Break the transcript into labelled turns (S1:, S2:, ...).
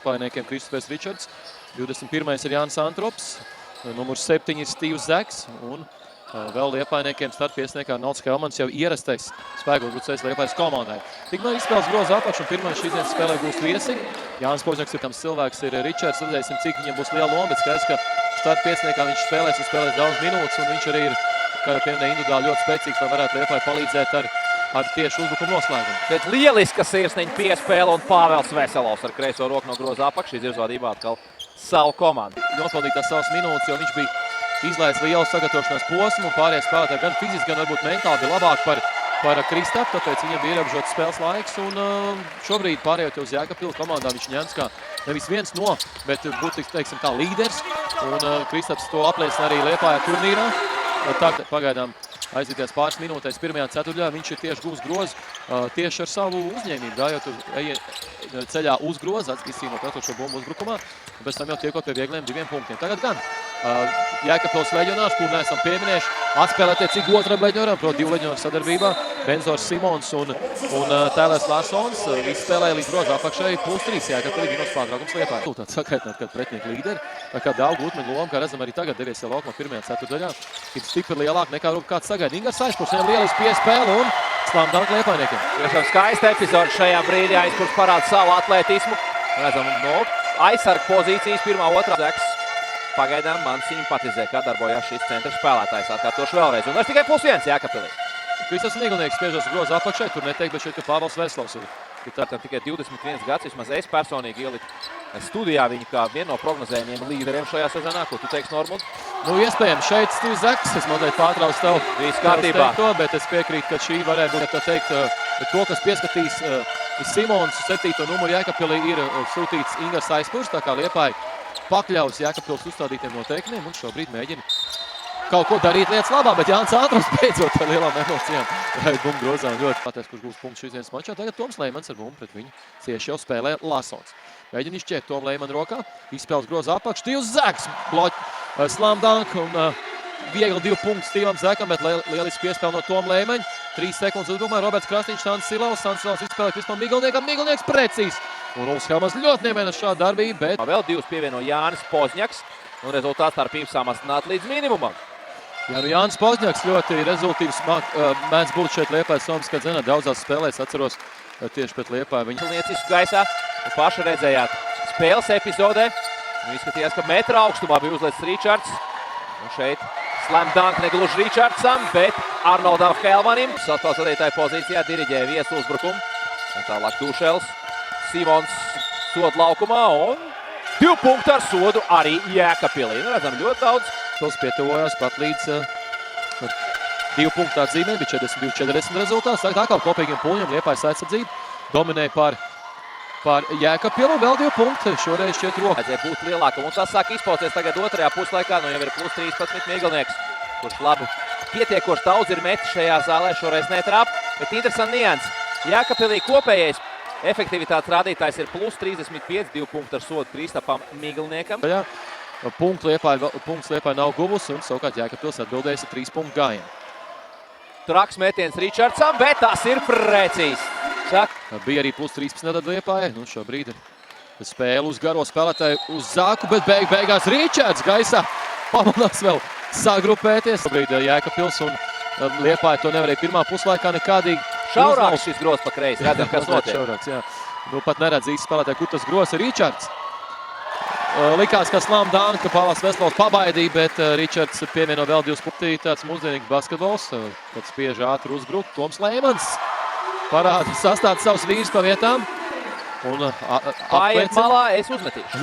S1: liepājniekiem Kristofers Ričards. 21. ir Jānis Antrops, numurs 7 ir Stīvs Zeks un vēl liepājniekiem startpiesniekā Nolds Helmans jau ierastais spēku brucējs Liepājas komandai. Tikmēr izspēles groza apakš un pirmais šīs dienas spēlē būs viesi. Jānis Pozņaks ir tam cilvēks, ir Ričards. Redzēsim, cik viņam būs liela loma, bet skaidrs, ka startpiesniekā viņš spēlēs daudz minūtes un viņš arī ir, kā jau pieminēja, individuāli ļoti spēcīgs, lai varētu Liepāja palīdzēt ar tieši uzbrukumu noslēgumu.
S2: Bet lieliska sirsniņa piespēle un Pāvels Veselovs ar kreiso roku no groza apakš izvirzvadībā atkal savu komandu.
S1: Nopildīt tās savas minūtes, jo viņš bija izlaists lielu sagatavošanās posmu un pārējie spēlētāji gan fiziski, gan varbūt mentāli bija labāk par Kristapu, tāpēc viņam bija ierobežots spēles laiks un šobrīd pārējot uz Jēkabpils komandā viņš ņemts kā nevis viens no, bet būtu, teiksim, kā līderis un Kristaps to apliecina arī Liepājā turnīrā. Tagad pagaidām aizietās pāris minūtēs pirmajā ceturtdaļā, viņš ir tieši guvis grozu tieši ar savu uzņēmību, gājot ceļā uz grozu, izcīnot esošo bumbu uzbrukumā, un pēc tam jau tiekot pie viegliem 2 punktiem. Tagad gan Jēkabpils leģionārs, kur neesam pieminējuši, atspēlētie cik otram leģionāram, proti 2 leģionāru sadarbībā, Benzors Simons un Tēlers Larsons izspēlēja līdz groza apakšai +3 Jēkabpilī vinos pārtraukums Liepājā. Tāds sakaitināt, kad pretinieku līderi, tā kā daudz gūtmeņu loma, kā redzam arī tagad devies jau laukumā pirmajā ceturtdaļā, ir stipri lielāk nekā kāds sagaida. Ingars Aizpurs, viņam lieliski piespēle un slam dunk Liepājniekiem.
S2: Tiešām skaista epizode šajā brīdī, Aizpurs parāda savu atletismu. Redzam, no aizsarga pozīcijas pirmā, otrā Zeks. Pagaidām man simpatizē, kā darbojās šis centra spēlētājs. Atkārtošu vēlreiz. Un vairs tikai +1 Jēkabpilī.
S1: Kristaps Miglnieks spiežas groza apakšai, tur neteikt, bet šeit ir Pāvels Veselovs.
S2: Tātad tikai 21 gads, vismaz es personīgi ieliku studijā viņu kā vienu no prognozējumiem līderiem šajā sezonā. Ko tu teiksi, Normund?
S1: Nu, iespējams, šeit Stīvs Zeks, es mazliet pārtraucu tev.
S2: Viss kārtībā.
S1: Bet es piekrītu, ka šī varētu būt, tā teikt, to, kas pieskatīs Simons 7. numuru Jēkabpilī ir sūtīts Ingars Aizpurs, tā kā Liepāja pakļaus Jēkabpils uzstādītiem noteikumiem un šobrīd mēģina kaut ko darīt lietas labā, bet Jānis Antrops beidzot ar lielām emocijām raiz bumbu grozā un ļoti pateiks, kurš gūs punktu šīs dienas mačā. Tagad Toms Leimans ar bumbu pret viņu cieši jau spēlē Lasons. Mēģina izšķiet Tomu Leimanu rokā, izspēles groza apakš, Stīvs Zeks, slam dunk un viegli 2 punktu Stīvam Zekam, bet lieliski piespēle no Tomu Leimaņa. 3 sekundes uzbrukumā, Roberts Krasniņš, Sants Silovs izspēlē Krispam Miglniekam, Miglnieks precīzs. Un Ulfs Helmans ļoti nemēna šādu darbību, bet
S2: vēl 2 pievieno Jānis Pozņaks un rezultāts starpību samazināt līdz minimumam.
S1: Jā, nu Jānis Pozņaks ļoti rezultīvs mēdz būt šeit Liepājas Somskā dzenā. Daudzās spēlēs atceros tieši pret Liepāju.
S2: Cilniecisku gaisā, un paši redzējāt spēles epizodē. Izskatījās, ka metra augstumā bija uzliecis Ričards. Un šeit slam dunk negluži Ričardsam, bet Arnoldam Helmanim. Atpals vadītāja pozīcijā diriģēja viesu uzbrukumu. Un tālāk Tušels, Simons sodu laukumā un 2 punktu ar sodu arī Jēkabpilī. Nu, redzam, ļoti daudz.
S1: Pils pietuvojās pat līdz 2 punktu atzīmē, bija 42-40 rezultāts. Tagad atkal kopīgiem pūļiem Liepājas aizsardzība dominēja par Jēkabpilu. Vēl 2 punkti, šoreiz šķiet roka.
S2: Vajadzēja būt lielākam, un tas sāk izpausties tagad otrajā puslaikā. Nu jau ir +13 Miglnieks, kurš labi pietiekoši daudz ir metis šajā zālē, šoreiz netrāp. Bet interesanti nians. Jēkabpilī kopējais efektivitātes rādītājs ir +35, 2 punktu ar sodu Kristapam Miglniekam.
S1: Punkts Liepāja nav guvusi un savukārt Jēkabpils atbildējis ar 3 punktu gājienu.
S2: Traks metiens Ričardsam, bet tas ir precīzs.
S1: Bija arī +13 tad Liepājai. Nu, šobrīd spēle uz garo spēlētāju uz Zaku, bet beigās Ričards gaisā pamanās vēl sagrupēties. Šobrīd Jēkabpils un Liepāja to nevarēja pirmā puslaikā nekādīgi.
S2: Šaurāks šis gros pa kreisi, redzam, kas notiek.
S1: Šaurāks, jā. Nu, pat neredz īsti spēlētāju, kur tas gros ir Ričards. Likās, ka slam dunk, ka Pāvels Veselovs pabaidīja, bet Ričards pievieno vēl 2 punkti. Tāds mūsdienīgs basketbols, kad spiež ātri uzbrukt. Toms Leimans parāda sastāda savus vīrus pa vietām. Un
S2: Paiet malā, es uzmetīšu.